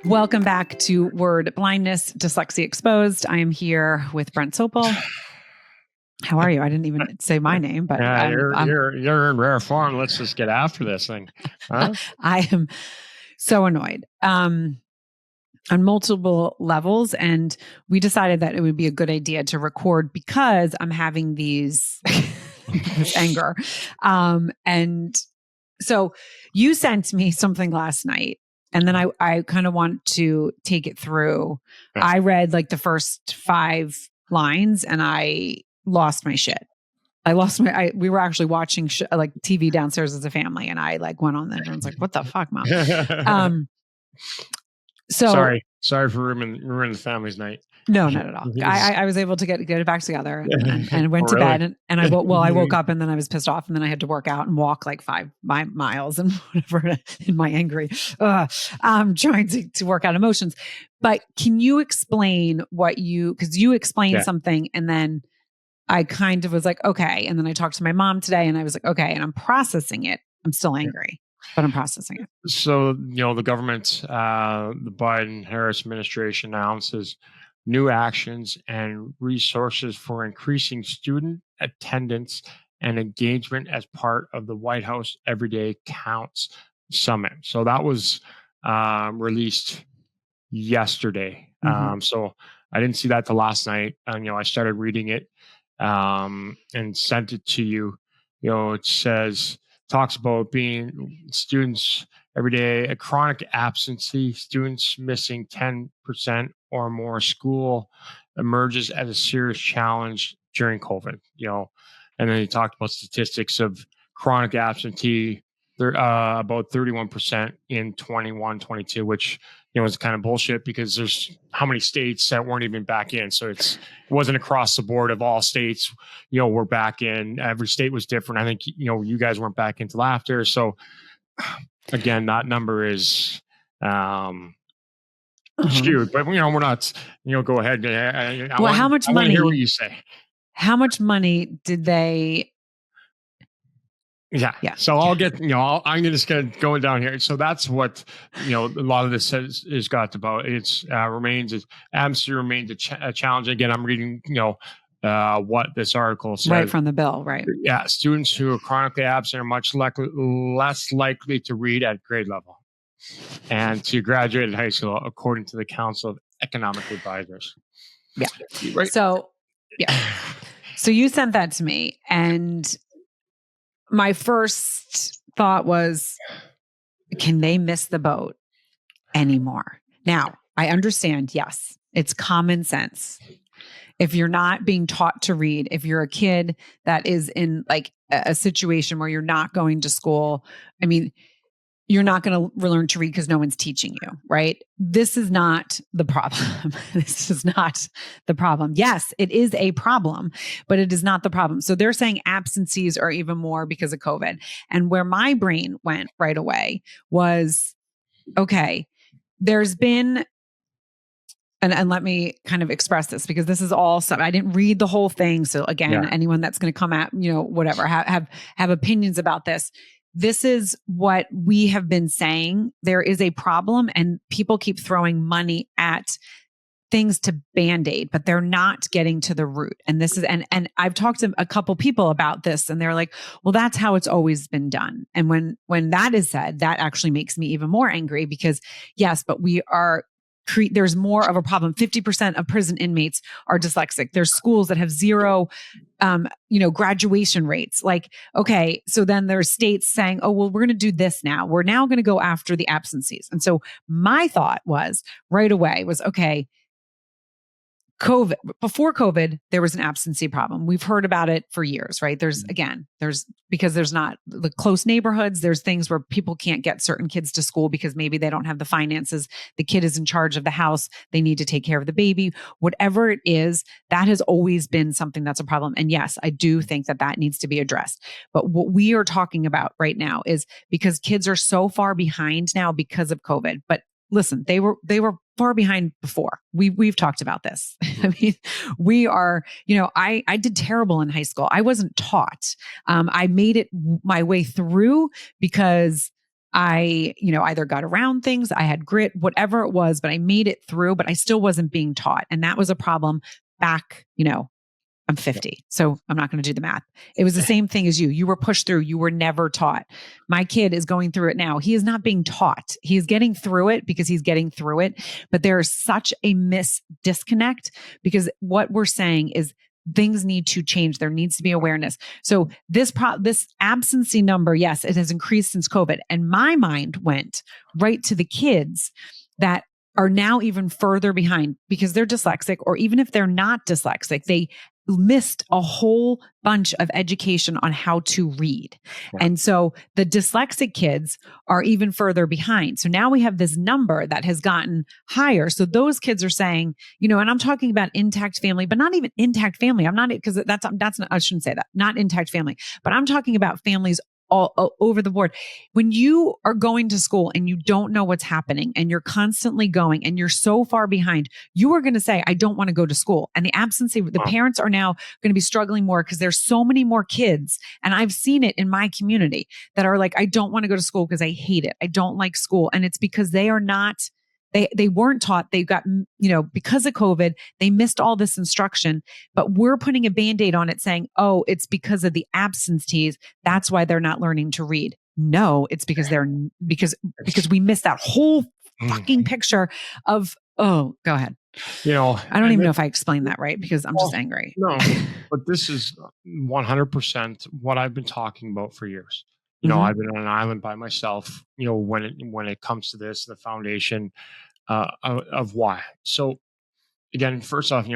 Welcome back to Word Blindness, Dyslexia Exposed. I am here with Brent Sopel. How are you? I didn't even say my name, but you're in rare form. Let's just get after this thing. Huh? I am so annoyed on multiple levels, and we decided that it would be a good idea to record because I'm having this anger. And so you sent me something last night. And then I kind of want to take it through. Yeah. I read like the first 5 lines and I lost my shit. We were actually watching like TV downstairs as a family, and I like went on there and I was like, what the fuck, Mom? So sorry for ruining the family's night. No, not at all. I was able to get it back together and went to bed and I woke up and then I was pissed off and then I had to work out and walk like 5 miles and whatever in my angry, trying to work out emotions. But can you explain because you explained something and then I kind of was like, okay. And then I talked to my mom today and I was like, okay. And I'm processing it. I'm still angry, but I'm processing it. So, the government, the Biden-Harris administration announces new actions and resources for increasing student attendance and engagement as part of the White House Everyday Counts Summit. So that was released yesterday. Mm-hmm. So I didn't see that till last night. I started reading it and sent it to you. It talks about being students every day, a chronic absentee, students missing 10% or more school emerges as a serious challenge during COVID, and then he talked about statistics of chronic absentee, about 31% in 21-22, which, is kind of bullshit because there's how many states that weren't even back in. So it wasn't across the board of all states, were back in. Every state was different. I think, you guys weren't back into laughter. So again, that number is skewed, but we're not, go ahead. How much money? I hear what you say. How much money did they? Yeah. So I'll get, I'm just going to go down here. So that's what, a lot of this is got about. Absence remains a challenge. Again, I'm reading, what this article says. Right from the bill, right? Yeah. Students who are chronically absent are much less likely to read at grade level and to graduate high school, according to the Council of Economic Advisors. Yeah. Right. So you sent that to me, and my first thought was, can they miss the boat anymore? Now, I understand, yes, it's common sense. If you're not being taught to read, if you're a kid that is in like a situation where you're not going to school, I mean, you're not going to learn to read because no one's teaching you, right? This is not the problem. This is not the problem. Yes, it is a problem, but it is not the problem. So they're saying absences are even more because of COVID. And where my brain went right away was, okay, there's been, and let me kind of express this because this is all stuff. I didn't read the whole thing. So again, anyone that's going to come at, whatever, have opinions about this. This is what we have been saying. There is a problem and people keep throwing money at things to Band-Aid, but they're not getting to the root. And this is, and I've talked to a couple people about this and they're like, well, that's how it's always been done. And when that is said, that actually makes me even more angry because yes, but there's more of a problem. 50% of prison inmates are dyslexic. There's schools that have zero, graduation rates. Like, okay, so then there's states saying, oh, well, we're going to do this now. We're now going to go after the absences. And so my thought was right away was, okay, before COVID, there was an absentee problem. We've heard about it for years, right? Because there's not the close neighborhoods, there's things where people can't get certain kids to school because maybe they don't have the finances. The kid is in charge of the house. They need to take care of the baby. Whatever it is, that has always been something that's a problem. And yes, I do think that needs to be addressed. But what we are talking about right now is because kids are so far behind now because of COVID. But listen, they were far behind before. We've talked about this. I mean, we are, I did terrible in high school. I wasn't taught. I made it my way through because I, either got around things, I had grit, whatever it was, but I made it through, but I still wasn't being taught. And that was a problem back, I'm 50, so I'm not going to do the math. It was the same thing as you. You were pushed through. You were never taught. My kid is going through it now. He is not being taught. He is getting through it because he's getting through it. But there is such a disconnect because what we're saying is things need to change. There needs to be awareness. So this absentee number, yes, it has increased since COVID. And my mind went right to the kids that are now even further behind because they're dyslexic, or even if they're not dyslexic, they missed a whole bunch of education on how to read. Yeah. And so the dyslexic kids are even further behind. So now we have this number that has gotten higher. So those kids are saying, and I'm talking about intact family, but not even intact family. I'm not, because that's not, I shouldn't say that, not intact family, but I'm talking about families all over the board. When you are going to school and you don't know what's happening and you're constantly going and you're so far behind, you are going to say, I don't want to go to school. And the parents are now going to be struggling more because there's so many more kids. And I've seen it in my community that are like, I don't want to go to school because I hate it. I don't like school. And it's because they are not, they weren't taught. They got, because of COVID, they missed all this instruction, but we're putting a Band-Aid on it saying, oh, it's because of the absentees. That's why they're not learning to read. No, it's because because we missed that whole fucking picture of, go ahead. I don't even know if I explained that right because I'm just angry. No, but this is 100% what I've been talking about for years. I've been on an island by myself, when it comes to this, the foundation of why. So again, first off,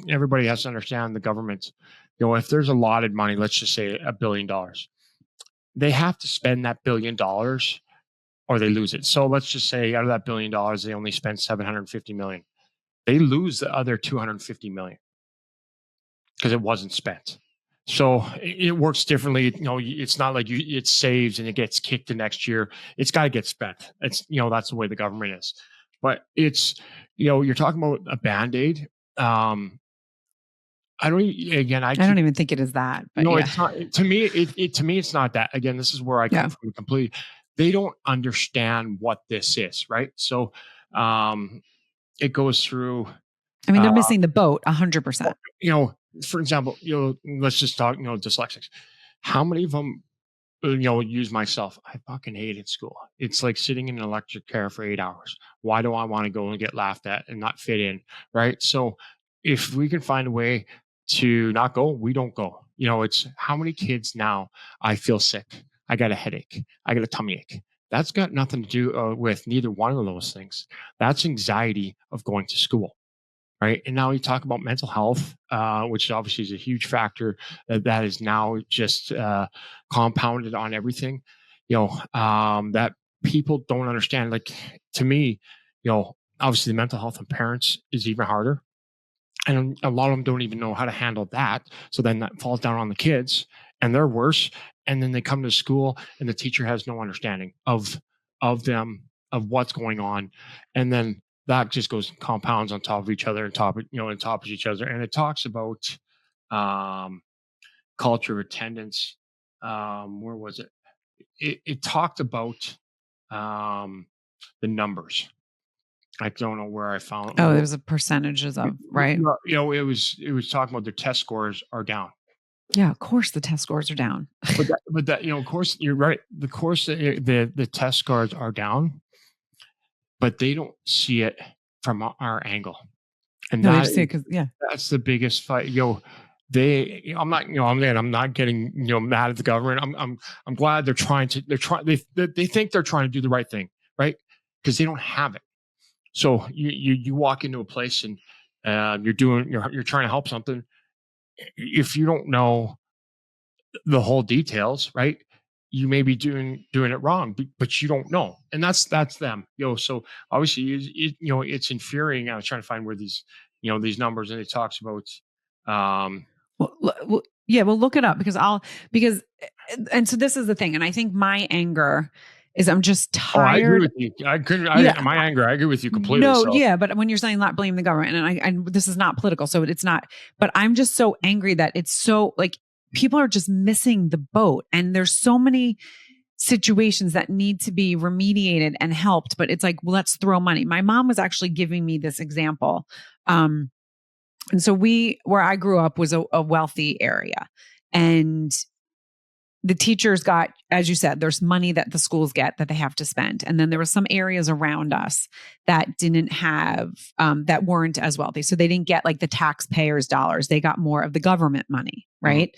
everybody has to understand the government, if there's allotted money, let's just say $1 billion, they have to spend that $1 billion or they lose it. So let's just say out of that $1 billion, they only spend 750 million. They lose the other 250 million because it wasn't spent. So it works differently. It's not like it saves and it gets kicked the next year. It's got to get spent. It's, that's the way the government is. But it's, you're talking about a Band-Aid. I don't even think it is that. But no, it's not. To me, it's not that. Again, this is where I come from completely. They don't understand what this is, right? So it goes through. I mean, they're missing the boat 100%. For example, let's just talk, dyslexics. How many of them, use myself? I fucking hated school. It's like sitting in an electric chair for 8 hours. Why do I want to go and get laughed at and not fit in? Right. So if we can find a way to not go, we don't go. It's how many kids now I feel sick. I got a headache. I got a tummy ache. That's got nothing to do with neither one of those things. That's anxiety of going to school. Right. And now we talk about mental health, which obviously is a huge factor that is now just compounded on everything, that people don't understand. Like, to me, obviously the mental health of parents is even harder. And a lot of them don't even know how to handle that. So then that falls down on the kids and they're worse. And then they come to school and the teacher has no understanding of them, of what's going on. And then that just goes and compounds on top of each other and on top of each other. And it talks about culture of attendance. Where was it? It talked about the numbers. I don't know where I found. Oh, there's a percentages of, right? It was talking about their test scores are down. Yeah, of course the test scores are down. but that of course you're right. The course the test scores are down. But they don't see it from our angle, and that's the biggest fight. I'm not getting mad at the government. I'm glad they're trying. They think they're trying to do the right thing, right? Because they don't have it. So you walk into a place and you're trying to help something. If you don't know the whole details, right? You may be doing it wrong, but you don't know, and that's them. So obviously, it's infuriating. I was trying to find where these numbers, and it talks about. Well, look it up because so this is the thing, and I think my anger is I'm just tired. I agree with you. My anger. I agree with you completely. No, yeah, but when you're saying not blame the government, and this is not political, so it's not. But I'm just so angry that it's so like. People are just missing the boat. And there's so many situations that need to be remediated and helped, but it's like, well, let's throw money. My mom was actually giving me this example. And so where I grew up was a wealthy area, and the teachers got, as you said, there's money that the schools get that they have to spend. And then there were some areas around us that didn't have, that weren't as wealthy. So they didn't get like the taxpayers' dollars. They got more of the government money, right?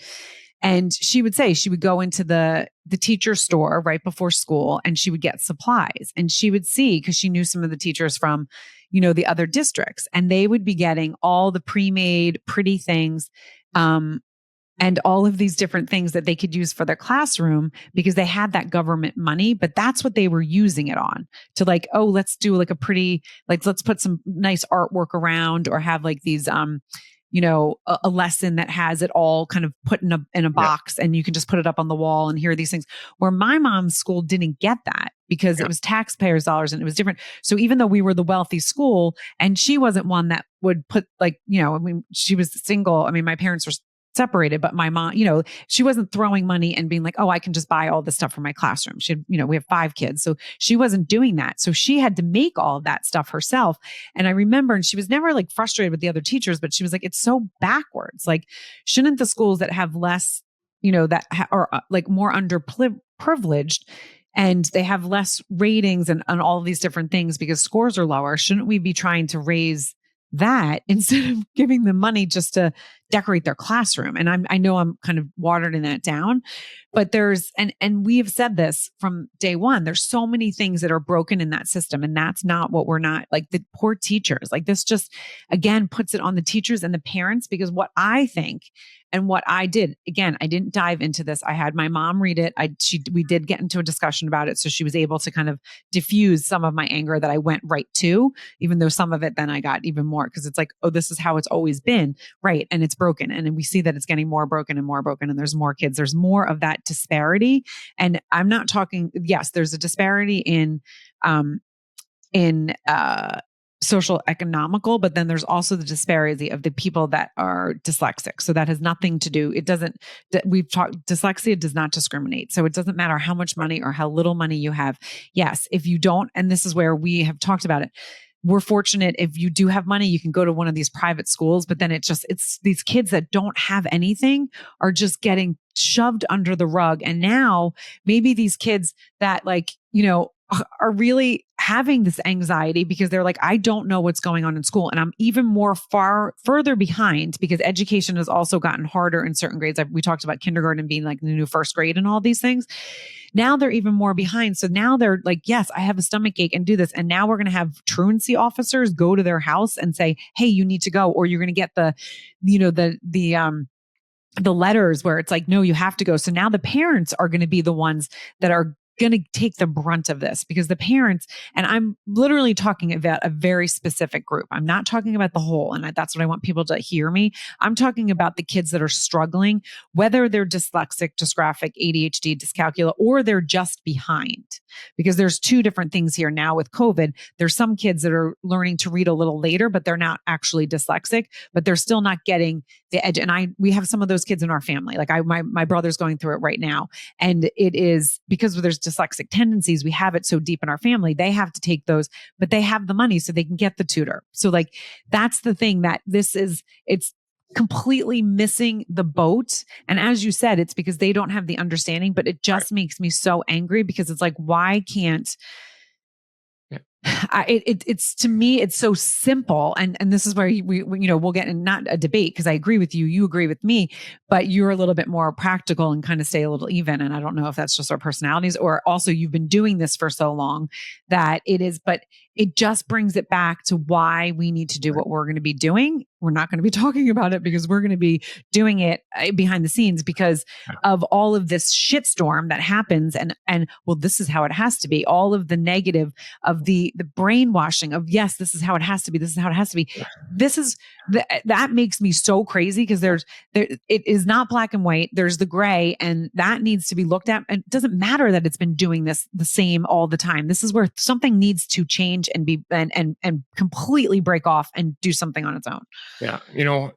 And she would say she would go into the teacher store right before school and she would get supplies. And she would see, because she knew some of the teachers from, the other districts, and they would be getting all the pre-made pretty things. And all of these different things that they could use for their classroom because they had that government money, but that's what they were using it on, to like, oh, let's do like a pretty, like, let's put some nice artwork around, or have like these, a lesson that has it all kind of put in a box, and you can just put it up on the wall and hear these things. Where my mom's school didn't get that because it was taxpayers' dollars and it was different. So even though we were the wealthy school, and she wasn't one that would put like, she was single. I mean, my parents were separated, but my mom, she wasn't throwing money and being like, oh, I can just buy all this stuff for my classroom. She had, we have 5 kids. So she wasn't doing that. So she had to make all of that stuff herself. And I remember, and she was never like frustrated with the other teachers, but she was like, it's so backwards. Like, shouldn't the schools that have less, are like more underprivileged, and they have less ratings and all of these different things because scores are lower, shouldn't we be trying to raise that instead of giving them money just to decorate their classroom? And I know I'm kind of watering that down, but and we have said this from day one, there's so many things that are broken in that system. And that's not what we're not, like, the poor teachers, like, this just, again, puts it on the teachers and the parents. Because what I think, and what I did, again, I didn't dive into this. I had my mom read it. We did get into a discussion about it. So she was able to kind of diffuse some of my anger that I went right to, even though some of it then I got even more, because it's like, oh, this is how it's always been. Right. And it's broken. And we see that it's getting more broken and more broken. And there's more kids. There's more of that disparity. And I'm not talking, yes, there's a disparity in social economical, but then there's also the disparity of the people that are dyslexic. So that has nothing to do, dyslexia does not discriminate. So it doesn't matter how much money or how little money you have. Yes, if you don't, and this is where we have talked about it, we're fortunate if you do have money, you can go to one of these private schools, but then it's these kids that don't have anything are just getting shoved under the rug. And now maybe these kids that are really having this anxiety because they're like, I don't know what's going on in school. And I'm even further behind because education has also gotten harder in certain grades. We talked about kindergarten being like the new first grade and all these things. Now they're even more behind. So now they're like, yes, I have a stomach ache and do this. And now we're going to have truancy officers go to their house and say, hey, you need to go, or you're going to get the letters where it's like, no, you have to go. So now the parents are going to be the ones that are going to take the brunt of this, because the parents, and I'm literally talking about a very specific group. I'm not talking about the whole. And that's what I want people to hear me. I'm talking about the kids that are struggling, whether they're dyslexic, dysgraphic, ADHD, dyscalculia, or they're just behind, because there's 2 different things here now with COVID. There's some kids that are learning to read a little later, but they're not actually dyslexic, but they're still not getting the edge. And we have some of those kids in our family. Like my brother's going through it right now. And it is because there's dyslexic tendencies. We have it so deep in our family. They have to take those, but they have the money so they can get the tutor. So like, that's the thing that it's completely missing the boat. And as you said, it's because they don't have the understanding, but it just makes me so angry, because it's like, why can't, it's to me, it's so simple. And this is where we'll get in, not a debate, because I agree with you, you agree with me, but you're a little bit more practical and kind of stay a little even. And I don't know if that's just our personalities, or also you've been doing this for so long that it is, but it just brings it back to why we need to do what we're going to be doing. We're not going to be talking about it because we're going to be doing it behind the scenes because of all of this shitstorm that happens. And well, this is how it has to be. All of the negative of the brainwashing of, yes, this is how it has to be. This is how it has to be. That makes me so crazy, because it is not black and white. There's the gray, and that needs to be looked at. And it doesn't matter that it's been doing this the same all the time. This is where something needs to change and be and completely break off and do something on its own. Yeah.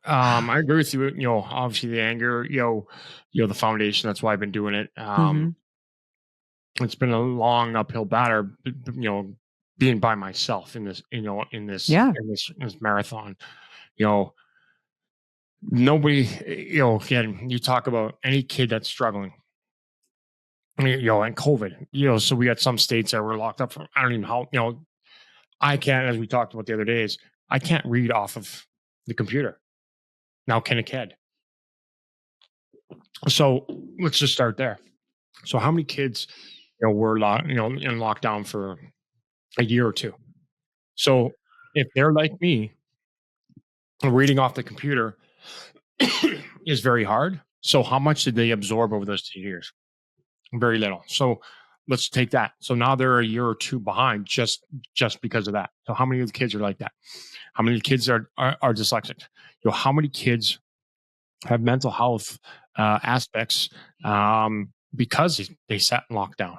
I agree with you. Obviously the anger, the foundation, that's why I've been doing it. it's been a long uphill battle, being by myself in this, Yeah. in this marathon. You know, nobody, again, you talk about any kid that's struggling, and COVID, so we got some states that were locked up for, I don't even know how, I can't, as we talked about the other days, I can't read off of the computer. Now can a kid? So let's just start there. So how many kids, were in lockdown for a year or two? So if they're like me, reading off the computer is very hard. So how much did they absorb over those 2 years? Very little. So let's take that. So now they're a year or two behind just because of that. So how many of the kids are like that? How many kids are dyslexic? How many kids have mental health aspects because they sat in lockdown?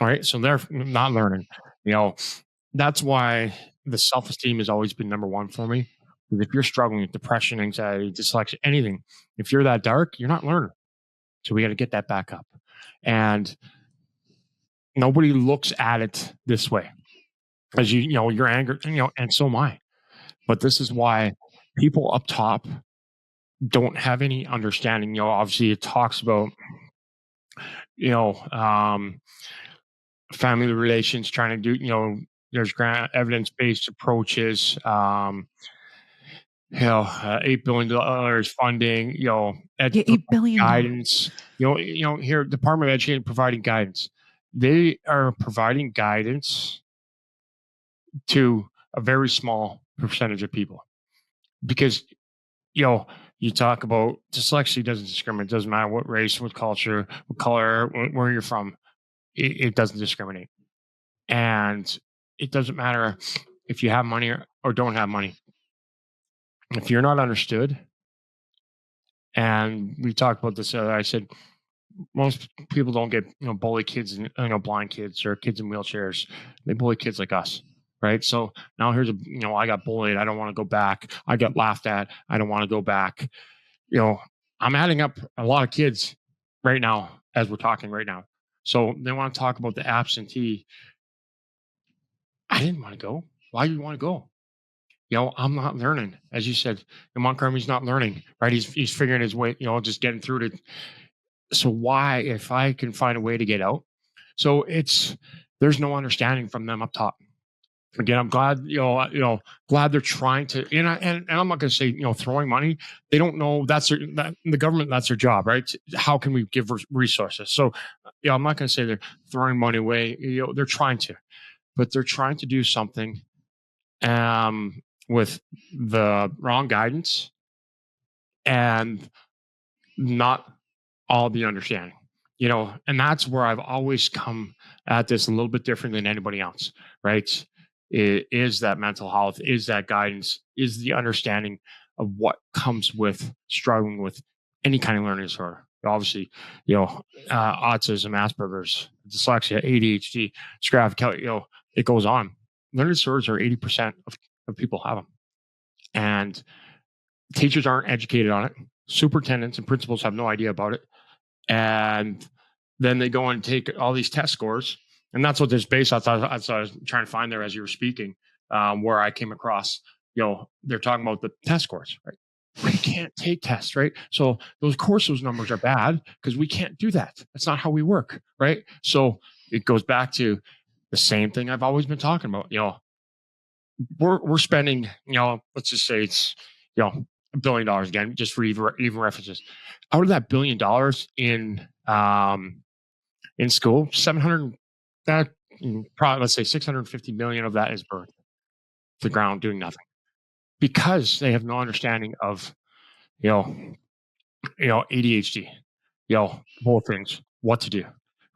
All right. So they're not learning. That's why the self-esteem has always been number one for me. Because if you're struggling with depression, anxiety, dyslexia, anything, if you're that dark, you're not learning. So we got to get that back up. And nobody looks at it this way. As you're angry, and so am I. But this is why people up top don't have any understanding. Obviously it talks about, family relations, trying to do, there's evidence-based approaches, $8 billion funding, Yeah, $8 billion. guidance, here, Department of Education providing guidance. They are providing guidance to a very small percentage of people because, you talk about dyslexia doesn't discriminate. It doesn't matter what race, what culture, what color, where you're from. It doesn't discriminate. And it doesn't matter if you have money or don't have money. If you're not understood, and we talked about this, I said most people don't get bully kids and blind kids or kids in wheelchairs. They bully kids like us, right? So now here's I got bullied. I don't want to go back. I got laughed at. I don't want to go back. I'm adding up a lot of kids right now as we're talking right now. So they want to talk about the absentee. I didn't want to go. Why do you want to go? I'm not learning. As you said, Montgomery's not learning, right? He's figuring his way, just getting through it. So why, if I can find a way to get out? So there's no understanding from them up top. Again, I'm glad, glad they're trying to, and I'm not going to say, throwing money. They don't know the government, that's their job, right? How can we give resources? So, I'm not going to say they're throwing money away. They're trying to, but they're trying to do something with the wrong guidance and not all the understanding, and that's where I've always come at this a little bit different than anybody else, right? It is that mental health, is that guidance, is the understanding of what comes with struggling with any kind of learning disorder. Obviously, autism, Asperger's, dyslexia, ADHD, it goes on. Learning disorders are 80% of people have them. And teachers aren't educated on it. Superintendents and principals have no idea about it. And then they go and take all these test scores. And that's what this base, I was trying to find there as you were speaking, where I came across, they're talking about the test scores, right? We can't take tests, right? So those numbers are bad because we can't do that. That's not how we work, right? So it goes back to the same thing I've always been talking about. We're spending, let's just say it's, $1 billion again, just for even references. Out of that $1 billion in school, 700, that probably, let's say 650 million of that is burned to the ground doing nothing because they have no understanding of, ADHD, whole things, what to do,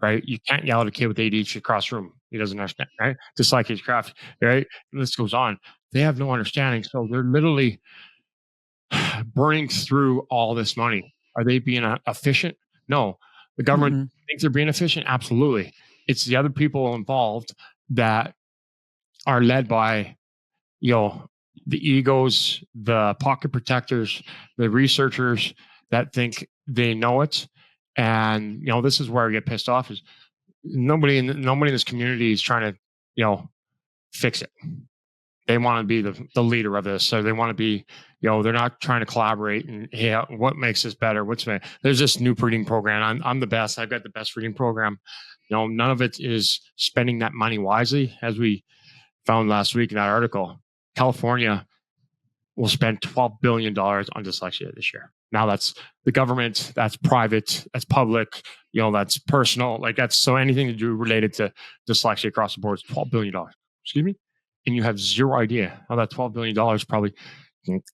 right? You can't yell at a kid with ADHD across the room. He doesn't understand, right? Just like his craft, right? And this goes on. They have no understanding. So they're literally burning through all this money. Are they being efficient? No. The government thinks they're being efficient? Absolutely. It's the other people involved that are led by, the egos, the pocket protectors, the researchers that think they know it. And, this is where I get pissed off is nobody in this community is trying to, fix it. They want to be the leader of this. So they want to be, they're not trying to collaborate and, hey, what makes this better? There's this new reading program. I'm the best. I've got the best reading program. None of it is spending that money wisely. As we found last week in that article, California will spend $12 billion on dyslexia this year. Now that's the government, that's private, that's public, that's personal. Like so anything to do related to dyslexia across the board is $12 billion. Excuse me? And you have zero idea how that $12 billion probably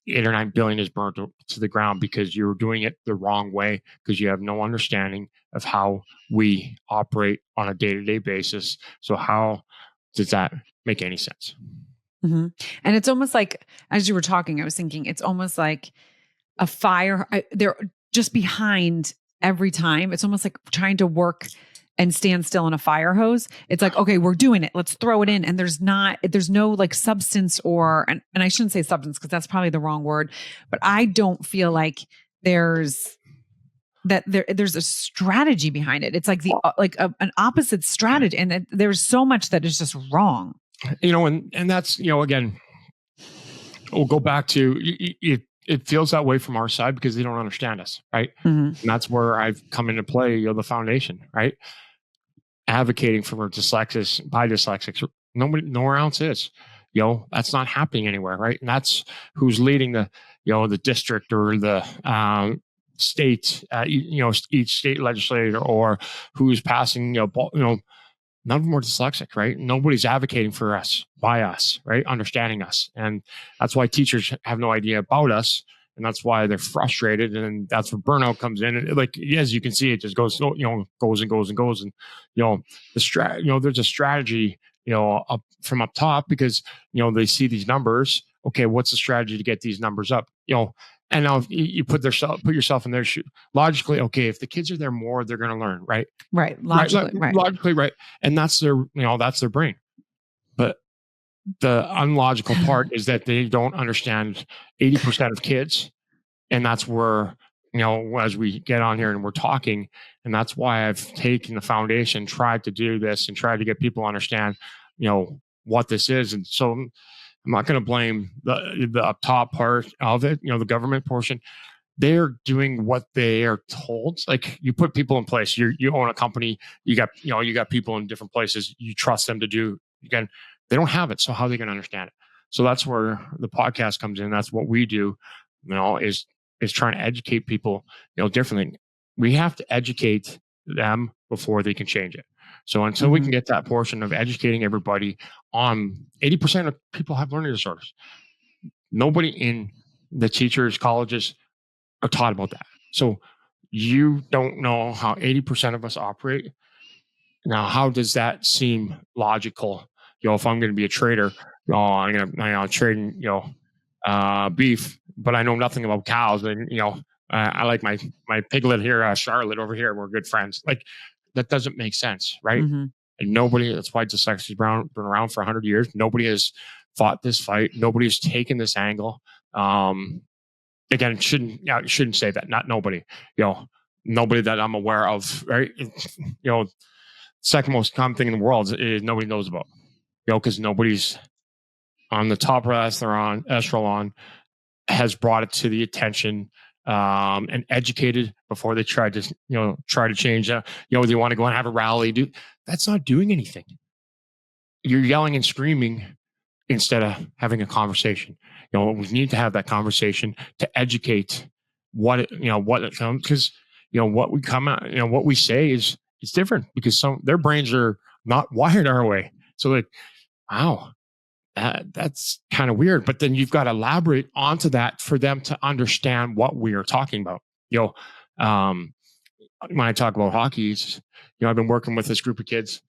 8 or 9 billion is burnt to the ground because you're doing it the wrong way, because you have no understanding of how we operate on a day-to-day basis. So how does that make any sense? Mm-hmm. And it's almost like, as you were talking, I was thinking, it's almost like a fire. They're just behind every time. It's almost like trying to work and stand still in a fire hose. It's like, okay, we're doing it. Let's throw it in. And there's no like substance and I shouldn't say substance because that's probably the wrong word, but I don't feel like there's a strategy behind it. It's like an opposite strategy. And there's so much that is just wrong. And that's, again, we'll go back to it feels that way from our side because they don't understand us, right? Mm-hmm. And that's where I've come into play, the foundation, right? Advocating for dyslexics by dyslexics. Nowhere else is. That's not happening anywhere, right? And that's who's leading the district or the state, each state legislator, or who's passing, none of them are dyslexic, right? Nobody's advocating for us, by us, right? Understanding us. And that's why teachers have no idea about us. And that's why they're frustrated. And that's where burnout comes in. And as you can see, it just goes, goes and goes and goes. And, there's a strategy, up top because, they see these numbers. Okay, what's the strategy to get these numbers up? And now you put yourself in their shoe. Logically, okay, if the kids are there more, they're going to learn, right? Right. Logically, right. Logically, right. And that's their brain. But the unlogical part is that they don't understand 80% of kids. And that's where, as we get on here and we're talking, and that's why I've taken the foundation, tried to do this and tried to get people to understand, what this is. And so I'm not going to blame the up top part of it, the government portion. They're doing what they are told. Like you put people in place. You own a company. You got people in different places. You trust them to do. Again, they don't have it. So how are they going to understand it? So that's where the podcast comes in. That's what we do. Is trying to educate people, differently. We have to educate them before they can change it. So until we can get that portion of educating everybody on 80% of people have learning disorders. Nobody in the teachers, colleges are taught about that. So you don't know how 80% of us operate. Now, how does that seem logical? If I'm going to be a trader, I'm going to trade, beef, but I know nothing about cows. And, I like my piglet here, Charlotte over here. We're good friends. Like that doesn't make sense, right? Mm-hmm. And that's why dyslexia has been around for 100 years. Nobody has fought this fight. Nobody has taken this angle. Again, shouldn't say that. Not nobody. Nobody that I'm aware of. Right? Second most common thing in the world is nobody knows about. Because nobody's on the top echelon has brought it to the attention and educated before they tried to change. They want to go and have a rally. That's not doing anything. You're yelling and screaming instead of having a conversation. We need to have that conversation to educate what because what we come out, what we say is different because their brains are not wired our way. So like, wow, that's kind of weird. But then you've got to elaborate onto that for them to understand what we are talking about. When I talk about hockey, I've been working with this group of kids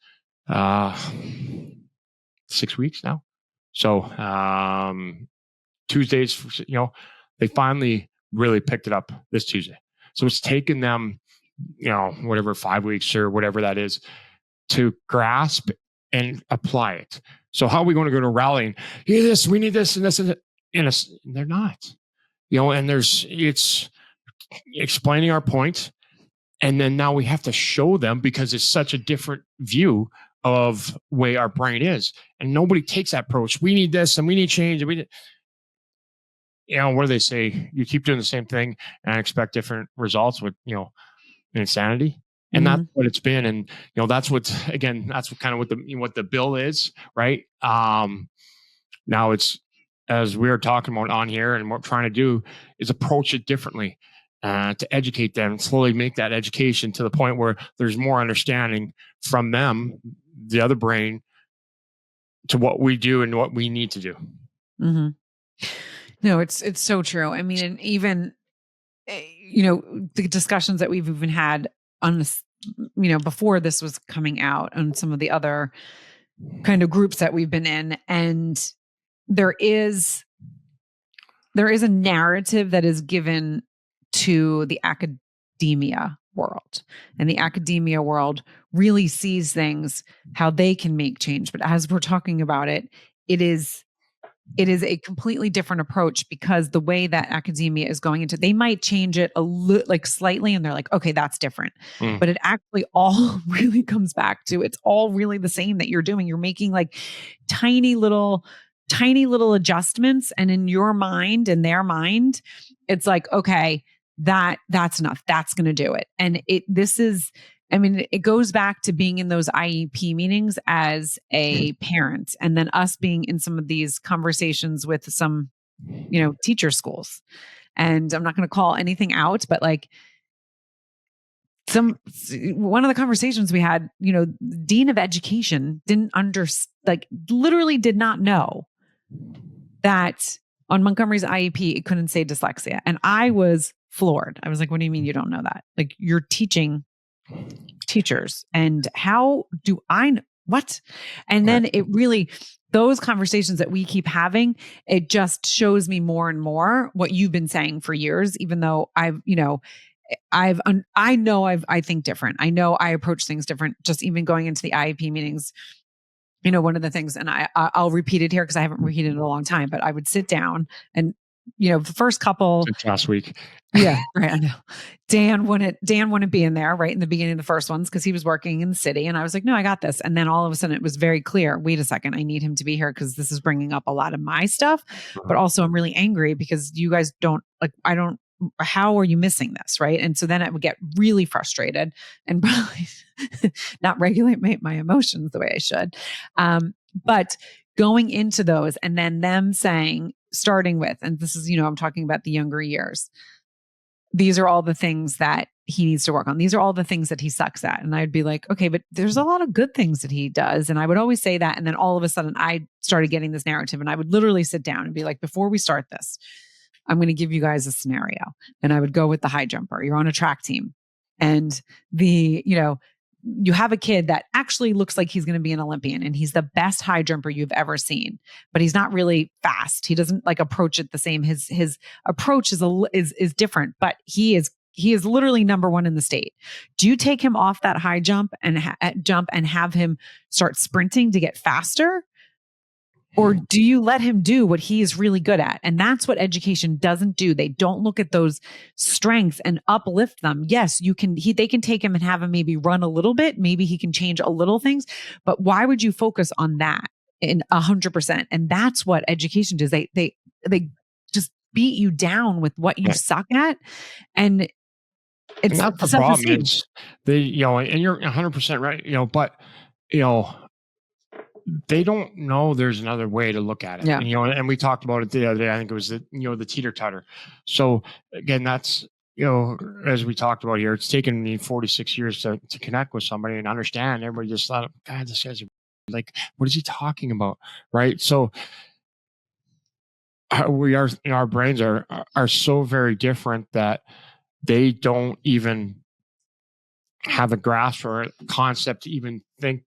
6 weeks now. So Tuesdays, they finally really picked it up this Tuesday. So it's taken them, whatever, 5 weeks or whatever that is to grasp and apply it. So how are we going to go to rallying? Hear this, we need this and this and that. And they're not, and it's explaining our point And then now we have to show them because it's such a different view of way our brain is. And nobody takes that approach. We need this and we need change. And what do they say? You keep doing the same thing and expect different results with, insanity. And that's what it's been. And, that's that's kind of what the bill is, right? Now it's, as we were talking about on here and what we're trying to do is approach it differently. To educate them and slowly make that education to the point where there's more understanding from them, the other brain, to what we do and what we need to do. Mm-hmm. No, it's so true. I mean, and even, the discussions that we've even had on this, before this was coming out on some of the other kind of groups that we've been in. And there is a narrative that is given to the academia world, and the academia world really sees things how they can make change. But as we're talking about it, it is a completely different approach, because the way that academia is going into, they might change it like slightly, and they're like, okay, that's different. But it actually all really comes back to, it's all really the same that you're doing. You're making like tiny little adjustments, and in your mind and their mind, it's like, okay, that's enough. That's going to do it. And it goes back to being in those IEP meetings as a parent, and then us being in some of these conversations with some, teacher schools. And I'm not going to call anything out, but like one of the conversations we had, dean of education literally did not know that on Montgomery's IEP, it couldn't say dyslexia. And I was floored. I was like, what do you mean you don't know that? Like, you're teaching teachers, and how do I know what? And then it really, those conversations that we keep having, it just shows me more and more what you've been saying for years, even though I think different. I know I approach things different, just even going into the IEP meetings. One of the things, and I'll repeat it here because I haven't repeated it in a long time, but I would sit down and, the first couple. Since last week. Yeah, right. I know. Dan wouldn't be in there right in the beginning of the first ones because he was working in the city. And I was like, no, I got this. And then all of a sudden it was very clear. Wait a second. I need him to be here because this is bringing up a lot of my stuff. But also I'm really angry because you guys how are you missing this? Right. And so then I would get really frustrated and probably not regulate my emotions the way I should. But going into those, and then them saying, starting with, and this is, I'm talking about the younger years, these are all the things that he needs to work on. These are all the things that he sucks at. And I'd be like, okay, but there's a lot of good things that he does. And I would always say that. And then all of a sudden I started getting this narrative, and I would literally sit down and be like, before we start this, I'm going to give you guys a scenario. And I would go with the high jumper. You're on a track team, and you have a kid that actually looks like he's going to be an Olympian, and he's the best high jumper you've ever seen, but he's not really fast. He doesn't approach it the same. His approach is different, but he is literally number one in the state. Do you take him off that high jump and have him start sprinting to get faster? Or do you let him do what he is really good at? And that's what education doesn't do. They don't look at those strengths and uplift them. Yes, they can take him and have him maybe run a little bit. Maybe he can change a little things, but why would you focus on that in 100%? And that's what education does. They just beat you down with what you suck at. And it's not the problem. It's and you're 100% right, but they don't know there's another way to look at it. Yeah. And we talked about it the other day. I think it was the teeter totter. So again, that's, as we talked about here, it's taken me 46 years to connect with somebody and understand. Everybody just thought, God, this guy's like, what is he talking about? Right. So our brains are so very different that they don't even have a grasp or a concept to even think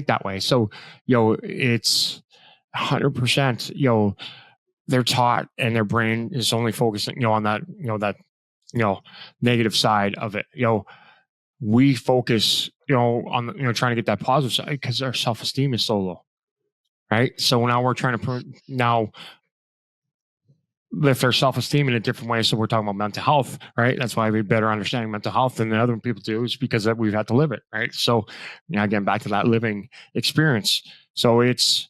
that way. So, it's 100%, they're taught, and their brain is only focusing, on that, negative side of it. We focus, on, trying to get that positive side because our self-esteem is so low. Right. So now we're trying to lift their self-esteem in a different way. So we're talking about mental health, right? That's why we better understanding mental health than the other people do, is because that we've had to live it, right? So, again, back to that living experience. So it's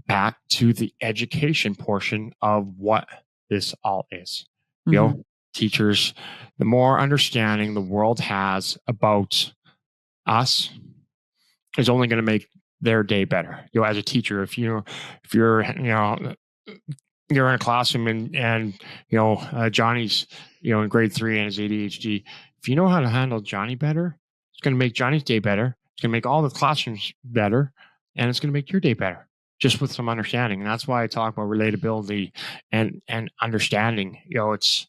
back to the education portion of what this all is. Teachers, the more understanding the world has about us is only going to make their day better. As a teacher, if you're you're in a classroom and Johnny's in grade 3 and his ADHD, if you know how to handle Johnny better, it's going to make Johnny's day better. It's going to make all the classrooms better, and it's going to make your day better, just with some understanding. And that's why I talk about relatability and understanding. It's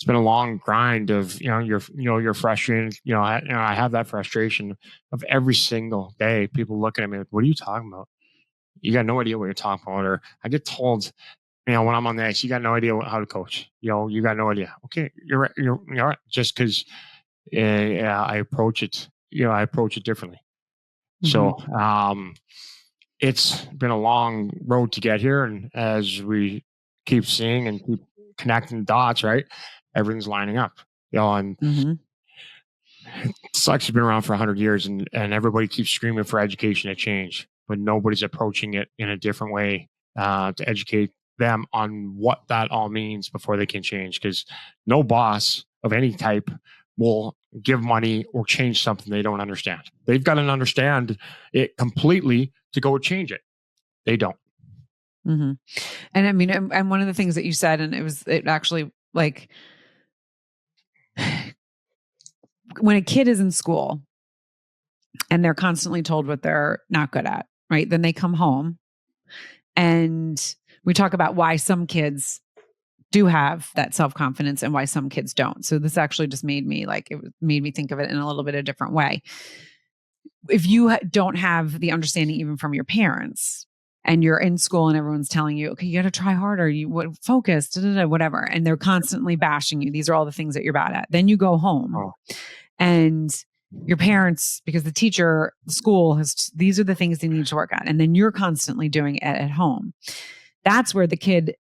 been a long grind of you're frustrated. I have that frustration of every single day. People looking at me like, "What are you talking about? You got no idea what you're talking about." Or I get told, when I'm on the ice, you got no idea how to coach. You got no idea. Okay, you're right. You're right. Just because I approach it, I approach it differently. So it's been a long road to get here, and as we keep seeing and keep connecting the dots, right, everything's lining up. And Dyslexia has been around for 100 years, and everybody keeps screaming for education to change, but nobody's approaching it in a different way to educate them on what that all means before they can change. Because no boss of any type will give money or change something they don't understand. They've got to understand it completely to go change it. They don't. And I mean, and one of the things that you said, and it actually, like, when a kid is in school and they're constantly told what they're not good at, right? Then they come home, and we talk about why some kids do have that self-confidence and why some kids don't. So this actually just made me think of it in a little bit of a different way. If you don't have the understanding even from your parents, and you're in school and everyone's telling you, okay, you got to try harder, you focus, whatever, and they're constantly bashing you, these are all the things that you're bad at. Then you go home and your parents, because the school these are the things they need to work on, and then you're constantly doing it at home. That's where the kid,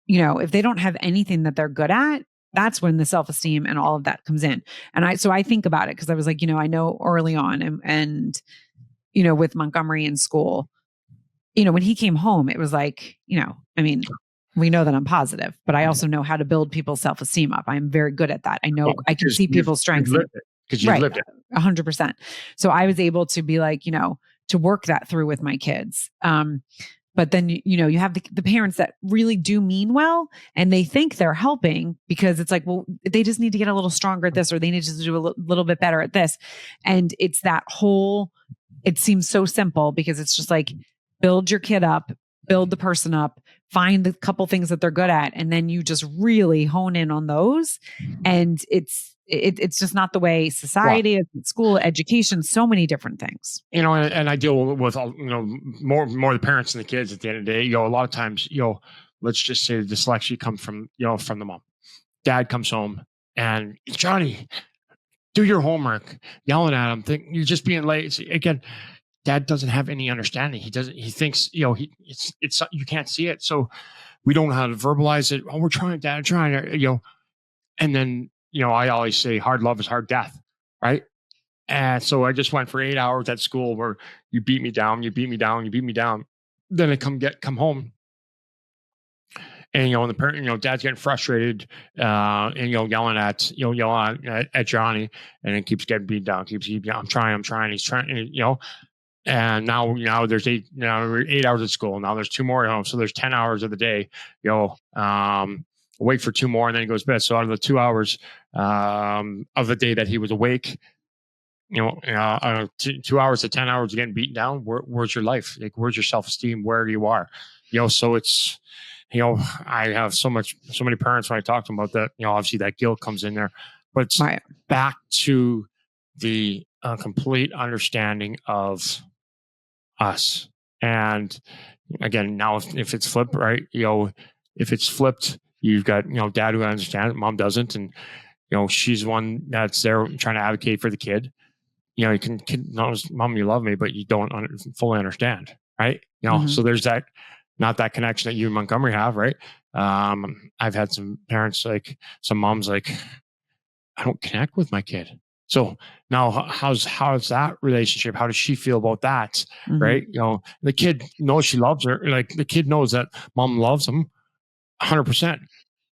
if they don't have anything that they're good at, that's when the self-esteem and all of that comes in. And I think about it, because I was like, I know early on and with Montgomery in school, when he came home, it was like, I mean, we know that I'm positive, but I also know how to build people's self-esteem up. I'm very good at that. I know I can see people's strengths. Because you lived it. 100%. So I was able to be like, to work that through with my kids. But then, you have the parents that really do mean well, and they think they're helping because it's like, well, they just need to get a little stronger at this, or they need to do a little bit better at this. And it's that whole, it seems so simple, because it's just like, build your kid up, build the person up, find the couple things that they're good at, and then you just really hone in on those. And it's just not the way society is, school, education, so many different things. And I deal with more the parents than the kids at the end of the day. A lot of times, let's just say the dyslexia comes from the mom. Dad comes home and, Johnny, do your homework, yelling at him, think you're just being late. Again, Dad doesn't have any understanding. He thinks, it's you can't see it. So we don't know how to verbalize it. Oh, we're trying, Dad, trying, and then, I always say hard love is hard death. Right. And so I just went for 8 hours at school where you beat me down, you beat me down, you beat me down. Then I come home. And, the parent, Dad's getting frustrated, and, yelling at Johnny, and it keeps getting beat down, I'm trying, he's trying, and now there's 8 hours at school. Now there's 2 more at home. So there's 10 hours of the day, wait for 2 more, and then he goes to bed. So out of the 2 hours of the day that he was awake, 2 hours to 10 hours of getting beaten down, where's your life? Like, where's your self-esteem, where you are? So it's, I have so many parents when I talk to them about that, obviously that guilt comes in there, but it's back to the complete understanding of us. And again, now if it's flipped, right, if it's flipped, you've got, Dad who understands, Mom doesn't. And, she's one that's there trying to advocate for the kid. You can, Mom, you love me, but you don't fully understand. Right. So there's not that connection that you and Montgomery have. Right. I've had some parents, like some moms, like, I don't connect with my kid. So now how's that relationship? How does she feel about that? Mhm. Right. The kid knows she loves her. Like the kid knows that mom loves him 100%,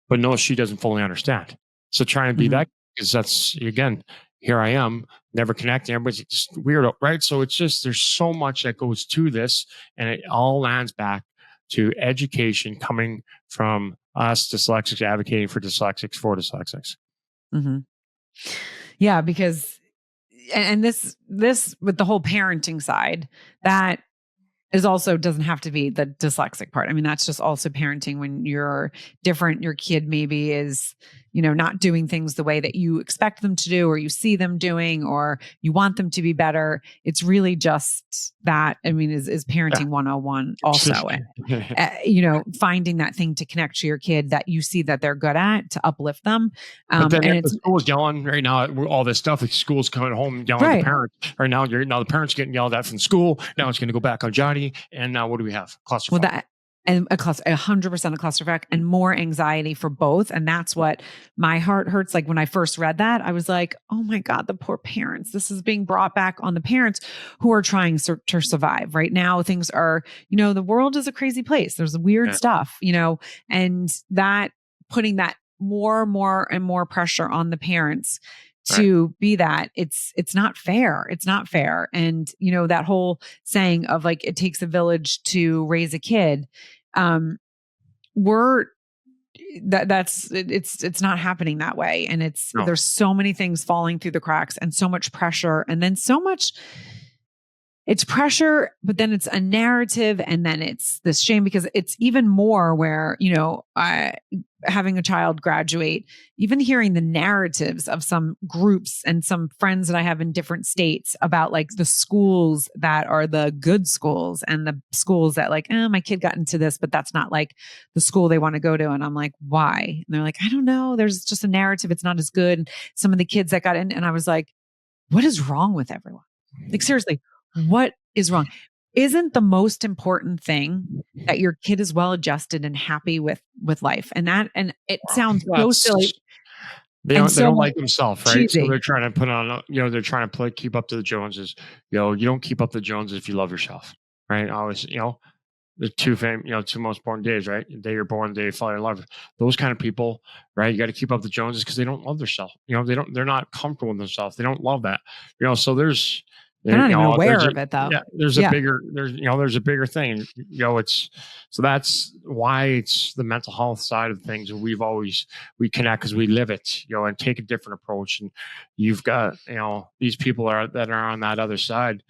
but no, she doesn't fully understand. So try and be Mhm. that, because that's, again, here I am, never connecting. Everybody's just weirdo, right? So it's just, there's so much that goes to this, and it all lands back to education coming from us dyslexics, advocating for dyslexics, for dyslexics. Mhm. Yeah, because and this with the whole parenting side, that is also doesn't have to be the dyslexic part. I mean, that's just also parenting when you're different. Your kid maybe is, not doing things the way that you expect them to do, or you see them doing, or you want them to be better. It's really just that. I mean, is Yeah. parenting 101 also. Finding that thing to connect to your kid that you see that they're good at, to uplift them. But then And if the it's school's yelling right now at all this stuff, the school's coming home and yelling at the right. parents. Right now, the parents getting yelled at from school. Now it's going to go back on Johnny. And now what do we have? Well, Clusterfuck. that and 100% a clusterfuck and more anxiety for both. And that's what my heart hurts. Like when I first read that, I was like, oh my God, the poor parents. This is being brought back on the parents who are trying to survive right now. Things are, the world is a crazy place. There's weird Yeah. stuff, and that putting that more and more pressure on the parents Right. to be that it's not fair. It's not fair. And that whole saying of like it takes a village to raise a kid. We're that's it's not happening that way. And No. there's so many things falling through the cracks and so much pressure and then so much it's pressure, but then it's a narrative, and then it's this shame because it's even more where, having a child graduate, even hearing the narratives of some groups and some friends that I have in different states about like the schools that are the good schools and the schools that like, my kid got into this, but that's not like the school they want to go to. And I'm like, why? And they're like, I don't know. There's just a narrative. It's not as good. And some of the kids that got in, and I was like, what is wrong with everyone? Like, seriously, what is wrong? Isn't the most important thing that your kid is well adjusted and happy with life? And it sounds so silly They and don't so like themselves, right? So cheesy. they're trying to put on, they're trying to keep up to the Joneses. You don't keep up the Joneses if you love yourself, right? Always, the two most important days, right? The day you're born, the day you fall in love. Those kind of people, right? You got to keep up the Joneses because they don't love themselves. They're not comfortable with themselves. They don't love that. So They're not even aware there's of it though. there's a Yeah. bigger, there's a bigger thing. It's, so that's why it's the mental health side of things. We connect because we live it, and take a different approach. And you've got, these people that are on that other side,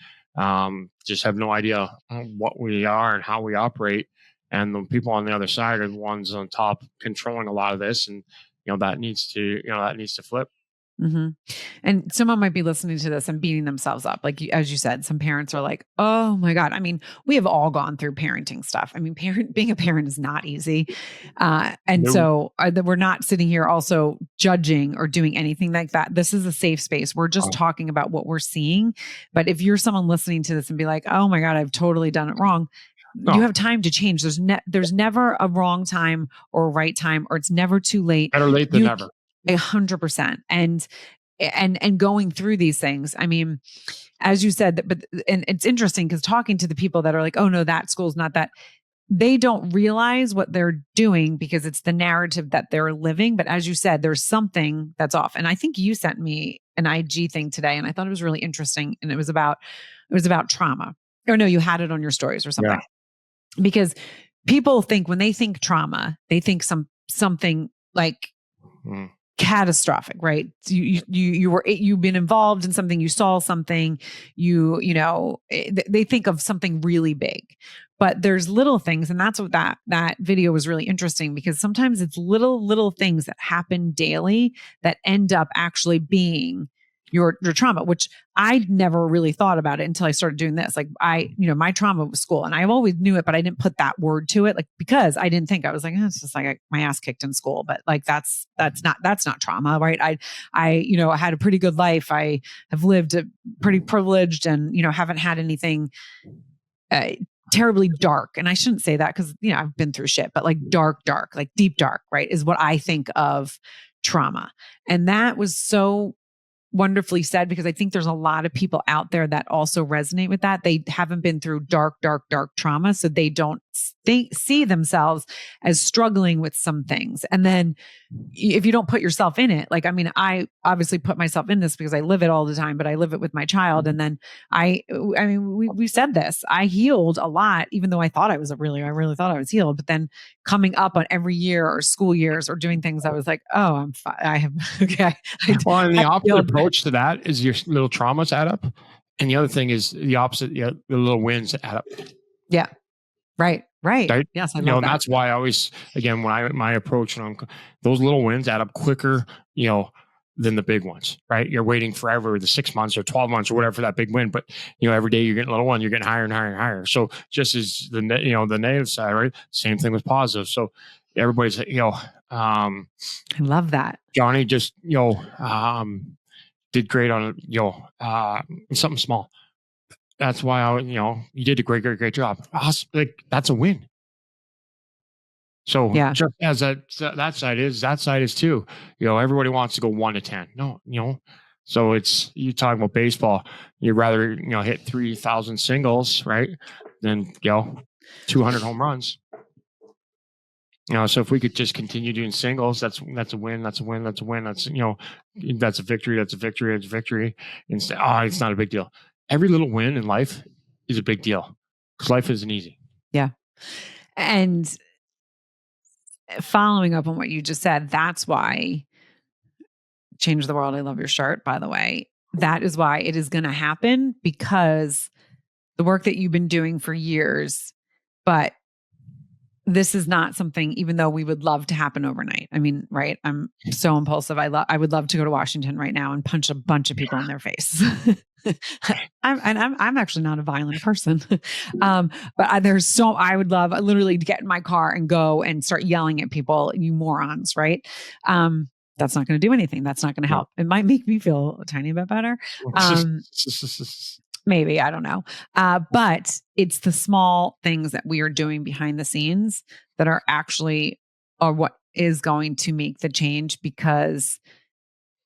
just have no idea what we are and how we operate. And the people on the other side are the ones on top controlling a lot of this. And, that needs to flip. Mm-hmm. And someone might be listening to this and beating themselves up. Like, as you said, some parents are like, oh my God. I mean, we have all gone through parenting stuff. I mean, being a parent is not easy. And No. so we're not sitting here also judging or doing anything like that. This is a safe space. We're just talking about what we're seeing. But if you're someone listening to this and be like, oh my God, I've totally done it wrong. No. You have time to change. There's never a wrong time or a right time, or it's never too late. Better late than never. 100%. And going through these things, I mean, as you said, and it's interesting because talking to the people that are like, oh no, that school's not that, they don't realize what they're doing because it's the narrative that they're living. But as you said, there's something that's off. And I think you sent me an IG thing today, and I thought it was really interesting. And it was about trauma. Or no, you had it on your stories or something. Yeah. Because people think when they think trauma, they think something like catastrophic, right? You've been involved in something, you saw something, they think of something really big. But there's little things, and that's what that video was really interesting, because sometimes it's little things that happen daily that end up actually being your trauma, which I never really thought about it until I started doing this. Like my trauma was school, and I always knew it, but I didn't put that word to it, like, because I didn't think. I was like, it's just like my ass kicked in school, but like that's not trauma, right? I had a pretty good life. I have lived a pretty privileged, and haven't had anything terribly dark. And I shouldn't say that because, I've been through shit, but like dark, like deep dark, right? Is what I think of trauma. And that was so wonderfully said, because I think there's a lot of people out there that also resonate with that. They haven't been through dark trauma. So they don't see themselves as struggling with some things. And then if you don't put yourself in it, like, I mean, I obviously put myself in this because I live it all the time, but I live it with my child. And then we said this, I healed a lot, even though I really thought I was healed. But then coming up on every year or school years or doing things, I was like, oh, I'm fine. I have, okay. Well, and the opposite approach to that is your little traumas add up. And the other thing is the opposite, the little wins add up. Yeah. Right. Yes, I love that. That's why I always, again, my approach, those little wins add up quicker, than the big ones, right? You're waiting forever, the 6 months or 12 months or whatever for that big win, but every day you're getting a little one, you're getting higher and higher and higher. So just as the negative side, right? Same thing with positive. So everybody's, I love that. Johnny just, did great on, something small. That's why you did a great job. Like, that's a win. So just as that side is too, everybody wants to go 1 to 10. No, so it's, you talking about baseball, you'd rather, hit 3,000 singles, right? Than, 200 home runs. So if we could just continue doing singles, that's a win. That's a win. That's a win. That's, that's a victory. That's a victory. It's a victory. Instead, it's not a big deal. Every little win in life is a big deal because life isn't easy. Yeah. And following up on what you just said, that's why Change the World. I love your shirt, by the way. That is why it is going to happen, because the work that you've been doing for years, but this is not something, even though we would love to happen overnight. I mean, right? I'm so impulsive. I would love to go to Washington right now and punch a bunch of people in their face. I'm actually not a violent person. But I would love literally to get in my car and go and start yelling at people, you morons, right? That's not going to do anything. That's not going to help. It might make me feel a tiny bit better. Maybe, I don't know. But it's the small things that we are doing behind the scenes that are what is going to make the change, because,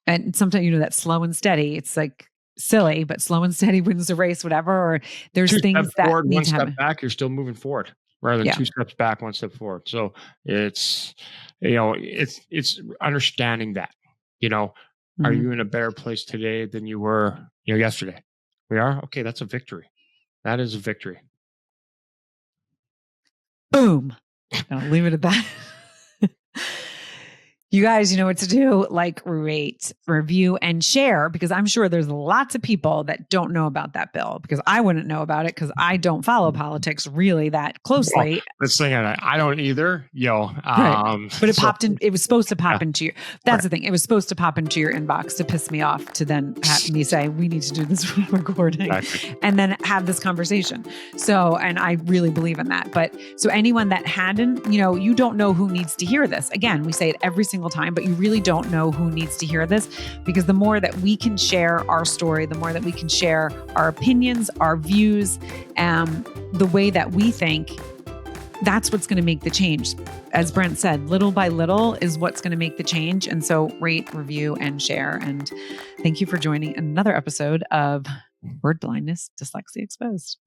and sometimes, that slow and steady, it's like silly, but slow and steady wins the race, whatever. Or there's 2 things steps that forward, need 1 to step happen. back, you're still moving forward rather than 2 steps back, 1 step forward. So it's, it's understanding that, are you in a better place today than you were, yesterday? We are? Okay, that's a victory. That is a victory. Boom. I'll leave it at that. You guys, you know what to do. Like, rate, review, and share, because I'm sure there's lots of people that don't know about that bill, because I wouldn't know about it because I don't follow politics really that closely. Well, this thing, I don't either, right. But it popped in. It was supposed to pop into your, that's the thing. It was supposed to pop into your inbox to piss me off, to then have me say, we need to do this recording and then have this conversation. So, and I really believe in that. But so anyone that hadn't, you don't know who needs to hear this. Again, we say it every single time, but you really don't know who needs to hear this, because the more that we can share our story, the more that we can share our opinions, our views, the way that we think, that's what's going to make the change. As Brent said, little by little is what's going to make the change. And so rate, review, and share. And thank you for joining another episode of Word Blindness, Dyslexia Exposed.